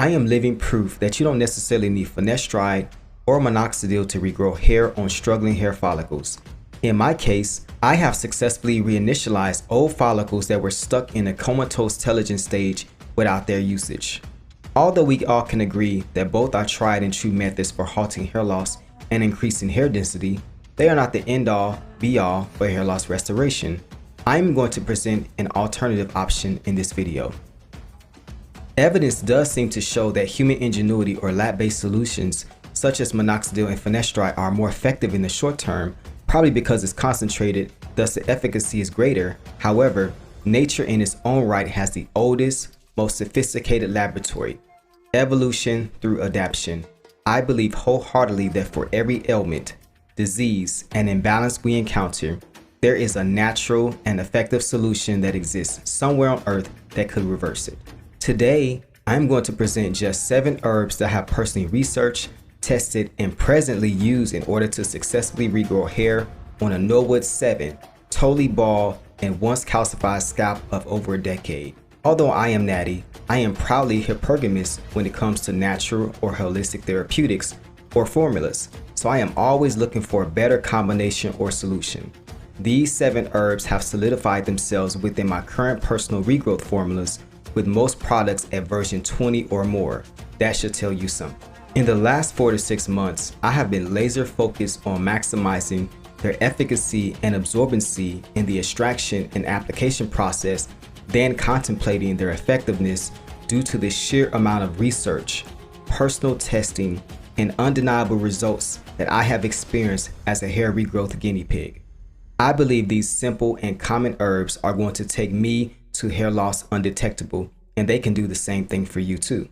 I am living proof that you don't necessarily need Finasteride or Minoxidil to regrow hair on struggling hair follicles. In my case, I have successfully reinitialized old follicles that were stuck in a comatose telogen stage without their usage. Although we all can agree that both are tried and true methods for halting hair loss and increasing hair density, they are not the end-all, be-all for hair loss restoration. I am going to present an alternative option in this video. Evidence does seem to show that human ingenuity or lab-based solutions such as Minoxidil and Finasteride are more effective in the short term, probably because it's concentrated, thus the efficacy is greater. However, nature in its own right has the oldest, most sophisticated laboratory. Evolution through adaptation. I believe wholeheartedly that for every ailment, disease, and imbalance we encounter, there is a natural and effective solution that exists somewhere on earth that could reverse it. Today, I'm going to present just 7 herbs that I have personally researched, tested, and presently used in order to successfully regrow hair on a Norwood 7, totally bald, and once calcified scalp of over a decade. Although I am Natty, I am proudly hypergamous when it comes to natural or holistic therapeutics or formulas, so I am always looking for a better combination or solution. These 7 herbs have solidified themselves within my current personal regrowth formulas, with most products at version 20 or more. That should tell you something. In the last 4 to 6 months, I have been laser focused on maximizing their efficacy and absorbency in the extraction and application process, then contemplating their effectiveness due to the sheer amount of research, personal testing, and undeniable results that I have experienced as a hair regrowth guinea pig. I believe these simple and common herbs are going to take me to hair loss undetectable, and they can do the same thing for you too.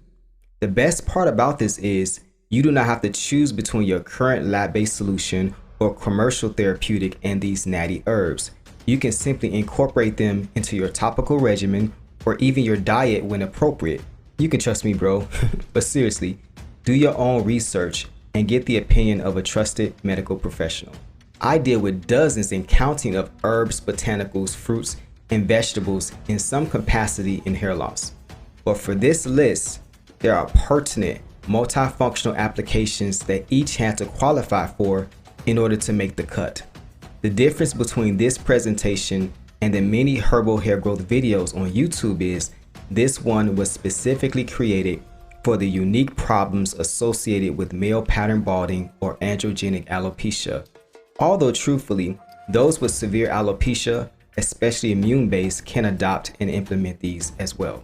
The best part about this is you do not have to choose between your current lab-based solution or commercial therapeutic and these natty herbs. You can simply incorporate them into your topical regimen or even your diet when appropriate. You can trust me, bro. But seriously, do your own research and get the opinion of a trusted medical professional. I deal with dozens and counting of herbs, botanicals, fruits, and vegetables in some capacity in hair loss. But for this list, there are pertinent multifunctional applications that each had to qualify for in order to make the cut. The difference between this presentation and the many herbal hair growth videos on YouTube is this one was specifically created for the unique problems associated with male pattern balding or androgenic alopecia. Although truthfully, those with severe alopecia, especially immune-based, can adopt and implement these as well.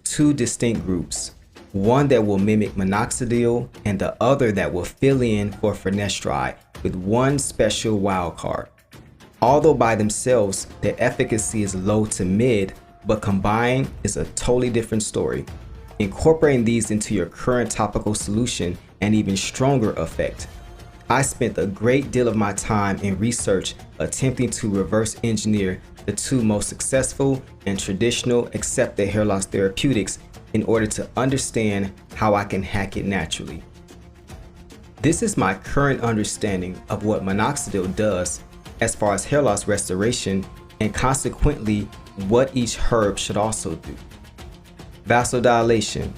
2 distinct groups, one that will mimic Minoxidil and the other that will fill in for Finasteride with one special wild card. Although by themselves, their efficacy is low to mid, but combined is a totally different story. Incorporating these into your current topical solution, an even stronger effect. I spent a great deal of my time in research attempting to reverse engineer the 2 most successful and traditional accepted hair loss therapeutics in order to understand how I can hack it naturally. This is my current understanding of what Minoxidil does as far as hair loss restoration, and consequently what each herb should also do. Vasodilation.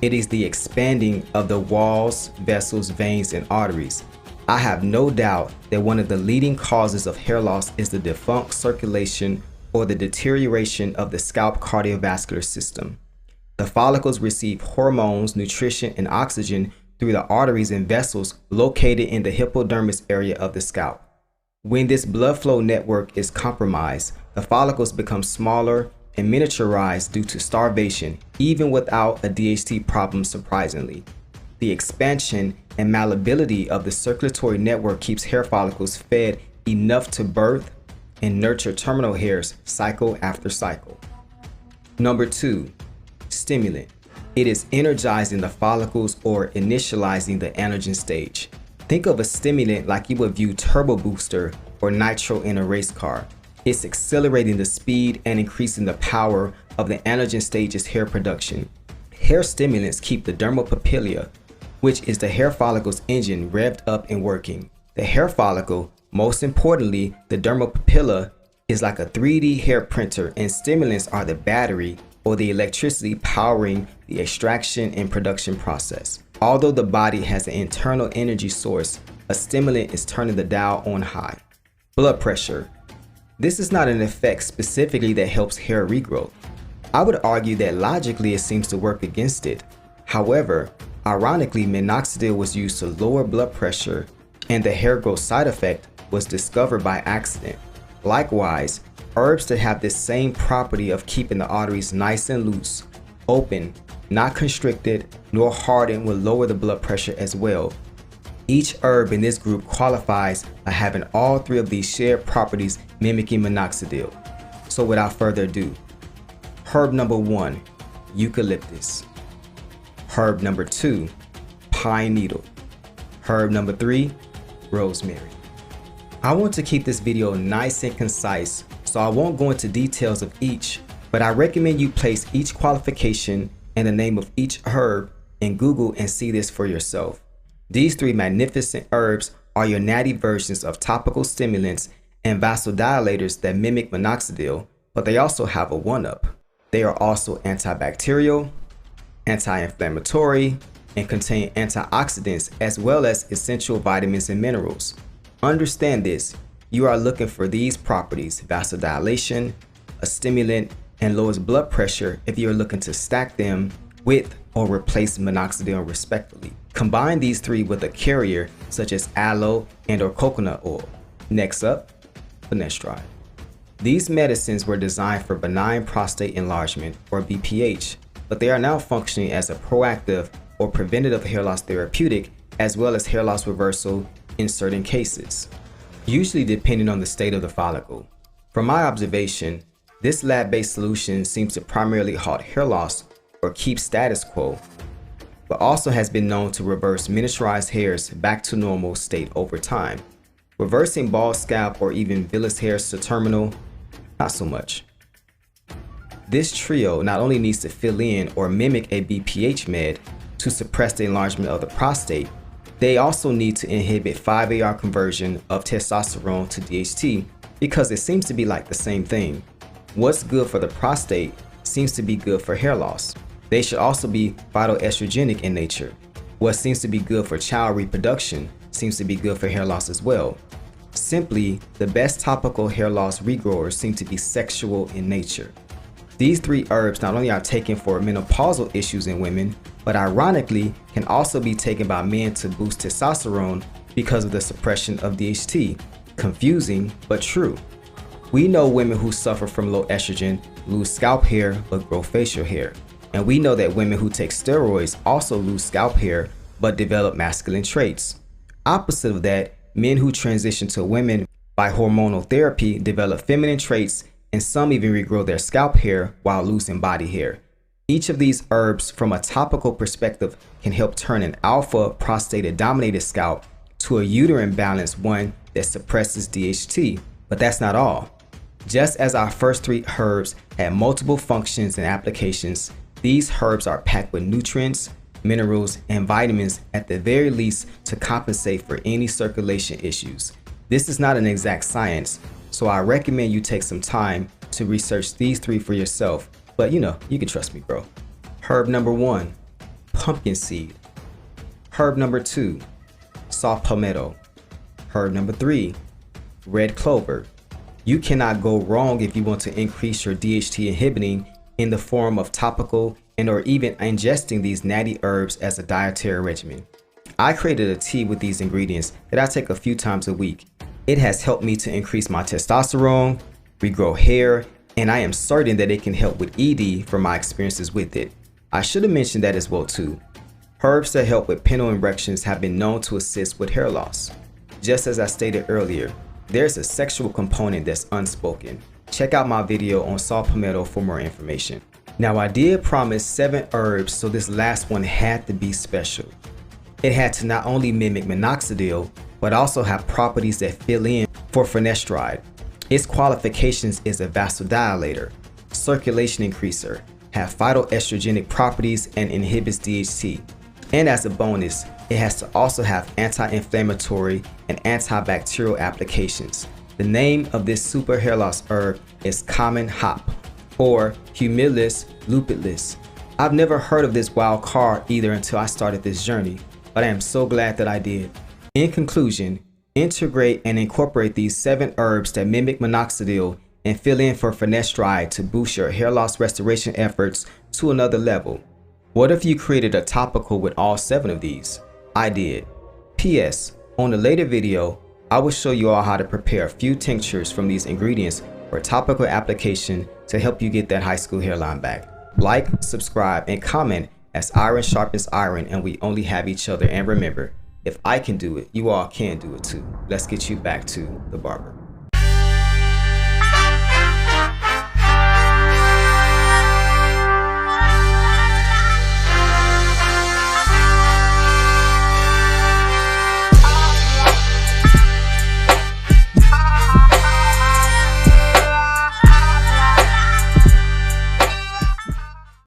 It is the expanding of the walls, vessels, veins, and arteries. I have no doubt that one of the leading causes of hair loss is the defunct circulation or the deterioration of the scalp cardiovascular system. The follicles receive hormones, nutrition, and oxygen through the arteries and vessels located in the hypodermis area of the scalp. When this blood flow network is compromised, the follicles become smaller and miniaturized due to starvation, even without a DHT problem, surprisingly. The expansion and malleability of the circulatory network keeps hair follicles fed enough to birth and nurture terminal hairs cycle after cycle. Number 2, stimulant. It is energizing the follicles or initializing the anagen stage. Think of a stimulant like you would view turbo booster or nitro in a race car. It's accelerating the speed and increasing the power of the anagen stage's hair production. Hair stimulants keep the dermopapilla, which is the hair follicle's engine, revved up and working. The hair follicle, most importantly, the dermopapilla, is like a 3D hair printer, and stimulants are the battery or the electricity powering the extraction and production process. Although the body has an internal energy source, a stimulant is turning the dial on high. Blood pressure. This is not an effect specifically that helps hair regrowth. I would argue that logically it seems to work against it. However, ironically, minoxidil was used to lower blood pressure, and the hair growth side effect was discovered by accident. Likewise, herbs that have this same property of keeping the arteries nice and loose, open, not constricted, nor hardened will lower the blood pressure as well. Each herb in this group qualifies by having all three of these shared properties mimicking minoxidil. So without further ado, herb number 1, eucalyptus. Herb number 2, pine needle. Herb number 3, rosemary. I want to keep this video nice and concise, so I won't go into details of each, but I recommend you place each qualification and the name of each herb in Google and see this for yourself. These 3 magnificent herbs are your natty versions of topical stimulants and vasodilators that mimic minoxidil, but they also have a one-up. They are also antibacterial, anti-inflammatory, and contain antioxidants as well as essential vitamins and minerals. Understand this, you are looking for these properties: vasodilation, a stimulant, and lowers blood pressure if you are looking to stack them with or replace minoxidil respectively. Combine these 3 with a carrier such as aloe and or coconut oil. Next up, Finasteride. These medicines were designed for benign prostate enlargement or BPH, but they are now functioning as a proactive or preventative hair loss therapeutic as well as hair loss reversal in certain cases, usually depending on the state of the follicle. From my observation, this lab-based solution seems to primarily halt hair loss or keep status quo, but also has been known to reverse miniaturized hairs back to normal state over time. Reversing bald scalp or even villous hairs to terminal, not so much. This trio not only needs to fill in or mimic a BPH med to suppress the enlargement of the prostate, they also need to inhibit 5-AR conversion of testosterone to DHT because it seems to be like the same thing. What's good for the prostate seems to be good for hair loss. They should also be phytoestrogenic in nature. What seems to be good for child reproduction seems to be good for hair loss as well. Simply, the best topical hair loss regrowers seem to be sexual in nature. These 3 herbs not only are taken for menopausal issues in women, but ironically can also be taken by men to boost testosterone because of the suppression of DHT. Confusing, but true. We know women who suffer from low estrogen lose scalp hair but grow facial hair. And we know that women who take steroids also lose scalp hair but develop masculine traits. Opposite of that, men who transition to women by hormonal therapy develop feminine traits, and some even regrow their scalp hair while losing body hair. Each of these herbs from a topical perspective can help turn an alpha prostate-dominated scalp to a uterine balanced one that suppresses DHT. But that's not all. Just as our first 3 herbs had multiple functions and applications, these herbs are packed with nutrients, minerals, and vitamins at the very least to compensate for any circulation issues. This is not an exact science, so I recommend you take some time to research these 3 for yourself, but you can trust me, bro. Herb number 1, pumpkin seed. Herb number 2, saw palmetto. Herb number 3, red clover. You cannot go wrong if you want to increase your DHT inhibiting in the form of topical and or even ingesting these natty herbs as a dietary regimen. I created a tea with these ingredients that I take a few times a week. It has helped me to increase my testosterone, regrow hair, and I am certain that it can help with ED from my experiences with it. I should have mentioned that as well too. Herbs that help with penile erections have been known to assist with hair loss. Just as I stated earlier, there's a sexual component that's unspoken. Check out my video on saw palmetto for more information. Now I did promise 7 herbs, so this last one had to be special. It had to not only mimic minoxidil, but also have properties that fill in for finasteride. Its qualifications is a vasodilator, circulation increaser, have phytoestrogenic properties, and inhibits DHT. And as a bonus, it has to also have anti-inflammatory and antibacterial applications. The name of this super hair loss herb is common hop, or humilis lupulus. I've never heard of this wild card either until I started this journey, but I am so glad that I did. In conclusion, integrate and incorporate these 7 herbs that mimic minoxidil and fill in for finasteride to boost your hair loss restoration efforts to another level. What if you created a topical with all 7 of these? I did. P.S. On a later video, I will show you all how to prepare a few tinctures from these ingredients for topical application to help you get that high school hairline back. Like, subscribe, and comment, as iron sharpens iron and we only have each other. And remember, if I can do it, you all can do it too. Let's get you back to the barber.